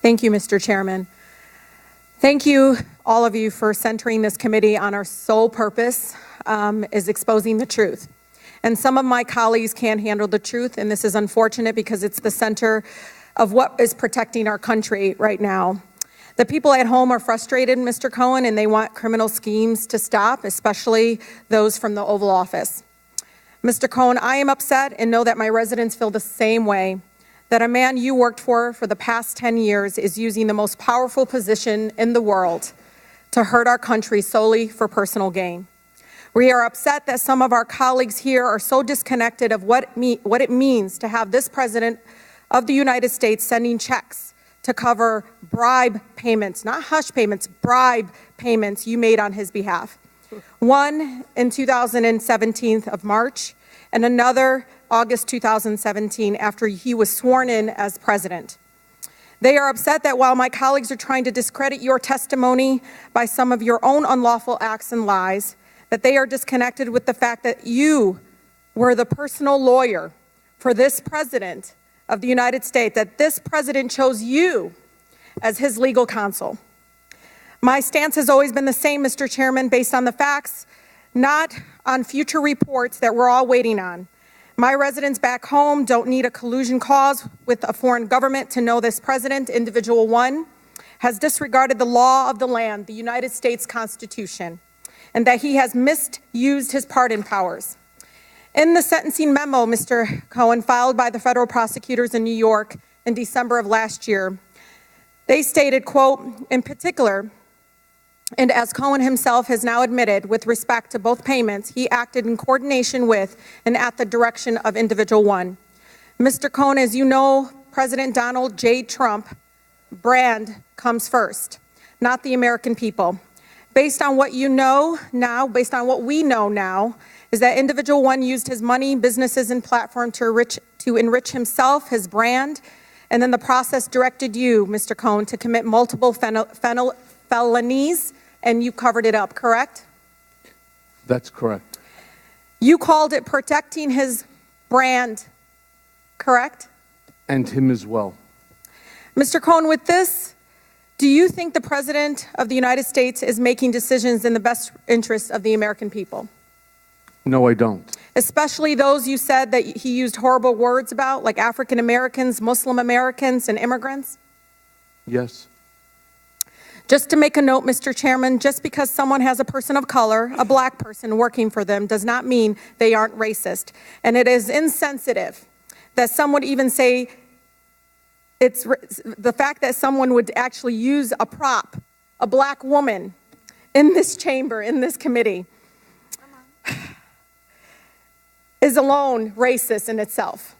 Thank you, Mr. Chairman. Thank you, all of you, for centering this committee on our sole purpose is exposing the truth. And some of my colleagues can't handle the truth, and this is unfortunate because it's the center of what is protecting our country right now. The people at home are frustrated, Mr. Cohen, and they want criminal schemes to stop, especially those from the Oval Office. Mr. Cohen, I am upset and know that my residents feel the same way, that a man you worked for the past 10 years is using the most powerful position in the world to hurt our country solely for personal gain. We are upset that some of our colleagues here are so disconnected of what it means to have this President of the United States sending checks to cover bribe payments, not hush payments, bribe payments you made on his behalf. One in 2017 of March and another August 2017 after he was sworn in as president. They are upset that while my colleagues are trying to discredit your testimony by some of your own unlawful acts and lies, that they are disconnected with the fact that you were the personal lawyer for this President of the United States, that this President chose you as his legal counsel. My stance has always been the same, Mr. Chairman, based on the facts, not on future reports that we're all waiting on. My residents back home don't need a collusion clause with a foreign government to know this President, Individual 1, has disregarded the law of the land, the United States Constitution, and that he has misused his pardon powers. In the sentencing memo, Mr. Cohen, filed by the federal prosecutors in New York in December of last year, they stated, quote, in particular, and as Cohen himself has now admitted with respect to both payments, he acted in coordination with and at the direction of Individual 1. Mr. Cohen, as you know, President Donald J. Trump brand comes first, not the American people. Based on what you know now, based on what we know now, is that Individual 1 used his money, businesses, and platform to enrich himself, his brand, and then the process directed you, Mr. Cohen, to commit multiple felonies, and you covered it up, correct? That's correct. You called it protecting his brand, correct? And him as well. Mr. Cohen, with this, do you think the President of the United States is making decisions in the best interest of the American people? No, I don't. Especially those you said that he used horrible words about, like African Americans, Muslim Americans, and immigrants? Yes. Just to make a note, Mr. Chairman, just because someone has a person of color, a black person working for them, does not mean they aren't racist. And it is insensitive that some would even say it's the fact that someone would actually use a prop, a black woman, in this chamber, in this committee, is alone racist in itself.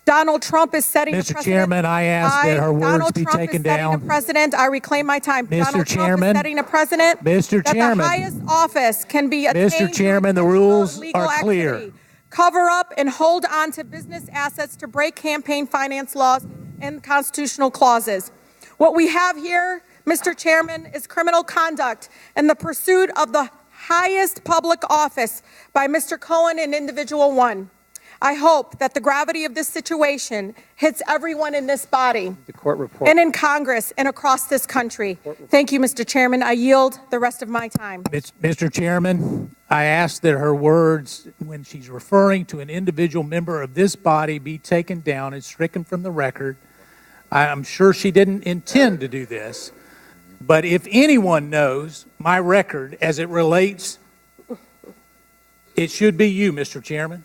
Donald Trump is setting a precedent. Mr. Chairman, I ask that her words be taken down. Donald Trump is setting a precedent. I reclaim my time. Donald Trump is setting a precedent. Mr. Chairman. That the highest office can be attained. Mr. Chairman, the rules are clear. Activity. Cover up and hold on to business assets to break campaign finance laws and constitutional clauses. What we have here, Mr. Chairman, is criminal conduct and the pursuit of the highest public office by Mr. Cohen and Individual 1. I hope that the gravity of this situation hits everyone in this body, the court report, and in Congress and across this country. Thank you, Mr. Chairman. I yield the rest of my time. Mr. Chairman, I ask that her words, when she's referring to an individual member of this body, be taken down and stricken from the record. I'm sure she didn't intend to do this, but if anyone knows my record as it relates, it should be you, Mr. Chairman.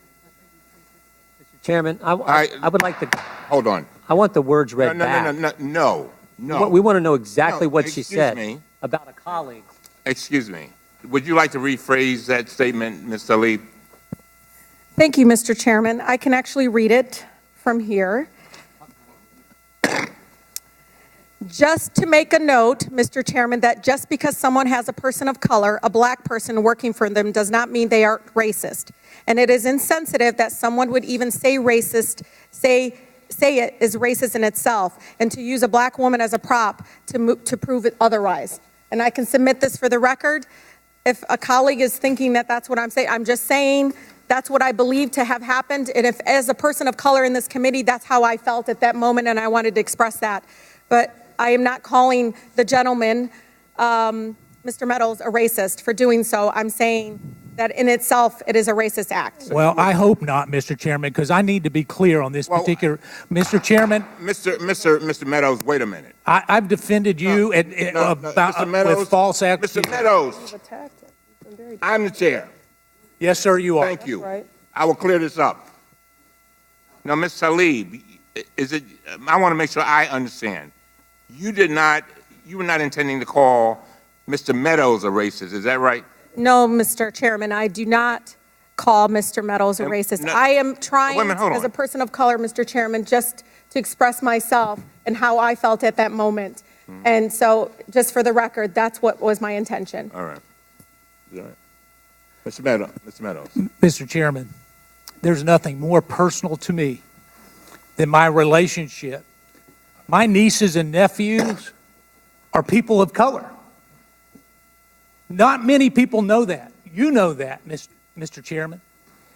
Chairman, I would like to... Hold on. I want the words read back. No. We want to know exactly what she said about a colleague. Excuse me. Would you like to rephrase that statement, Ms. Tlaib? Thank you, Mr. Chairman. I can actually read it from here. Just to make a note, Mr. Chairman, that just because someone has a person of color, a black person working for them, does not mean they are racist. And it is insensitive that someone would even say racist, say it is racist in itself, and to use a black woman as a prop to prove it otherwise. And I can submit this for the record. If a colleague is thinking that that's what I'm saying, I'm just saying that's what I believe to have happened. And if, as a person of color in this committee, that's how I felt at that moment, and I wanted to express that. But I am not calling the gentleman, Mr. Meadows, a racist for doing so. I'm saying that in itself, it is a racist act. Well, I hope not, Mr. Chairman, because I need to be clear on this Well, particular, Mr. Chairman, Mr. Meadows, wait a minute. I've defended you Mr. Meadows, with false accusations. Mr. Meadows, I'm the chair. Yes, sir, you are. Thank you. I will clear this up. Now, Ms. Salib, I want to make sure I understand. You were not intending to call Mr. Meadows a racist, is that right? No, Mr. Chairman, I do not call Mr. Meadows a racist. No, I am trying, wait a minute, hold as on. a person of color, Mr. Chairman, just to express myself and how I felt at that moment. And so, just for the record, that's what was my intention. All right. All right. Mr. Meadows. Mr. Chairman, there's nothing more personal to me than my relationship. My nieces and nephews are people of color. Not many people know that. You know that, Mr. Chairman.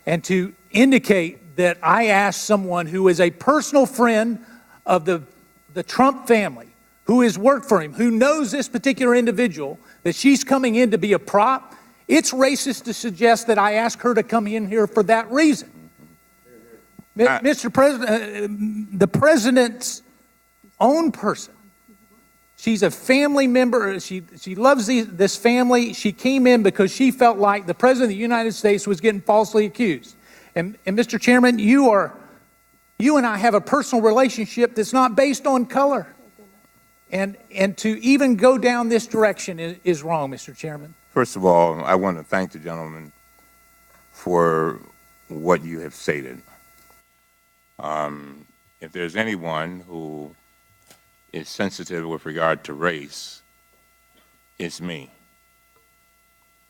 And to indicate that I asked someone who is a personal friend of the Trump family, who has worked for him, who knows this particular individual, that she's coming in to be a prop, it's racist to suggest that I asked her to come in here for that reason. Mr. President, the president's own person, she's a family member. She loves this family. She came in because she felt like the President of the United States was getting falsely accused. And Mr. Chairman, you and I have a personal relationship that's not based on color. And to even go down this direction is wrong, Mr. Chairman. First of all, I want to thank the gentleman for what you have stated. If there's anyone who is sensitive with regard to race, it's me.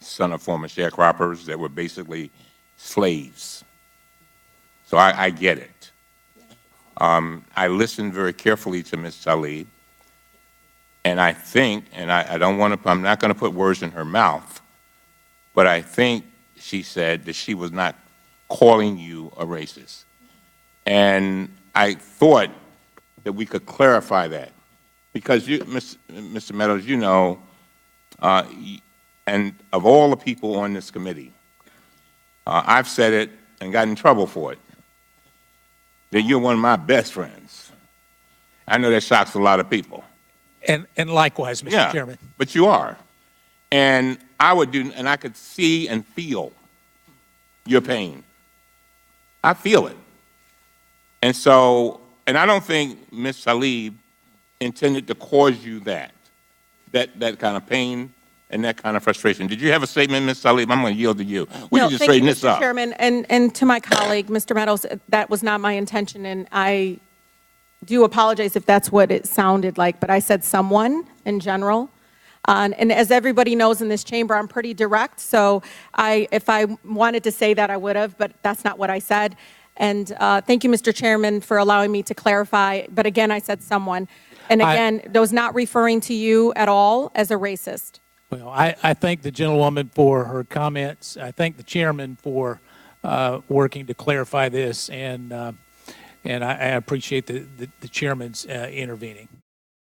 Son of former sharecroppers that were basically slaves. So I get it. I listened very carefully to Ms. Salib, and I think, and I don't want to, I'm not going to put words in her mouth, but I think she said that she was not calling you a racist. And I thought that we could clarify that. Because you, Mr. Meadows, you know, and of all the people on this committee, I've said it and got in trouble for it, that you're one of my best friends. I know that shocks a lot of people. And likewise, Mr. Chairman. But you are. And I could see and feel your pain. I feel it. And so, and I don't think Ms. Salib intended to cause you that kind of pain and that kind of frustration. Did you have a statement, Ms. Salib? I'm going to yield to you. We can just straighten this up. Mr. Chairman, and to my colleague, Mr. Meadows, that was not my intention, and I do apologize if that's what it sounded like, but I said someone in general. And as everybody knows in this chamber, I'm pretty direct, so if I wanted to say that, I would have, but that's not what I said. And thank you, Mr. Chairman, for allowing me to clarify. But again, I said someone. And again, I was not referring to you at all as a racist. Well, I thank the gentlewoman for her comments. I thank the chairman for working to clarify this, and I appreciate the chairman's intervening.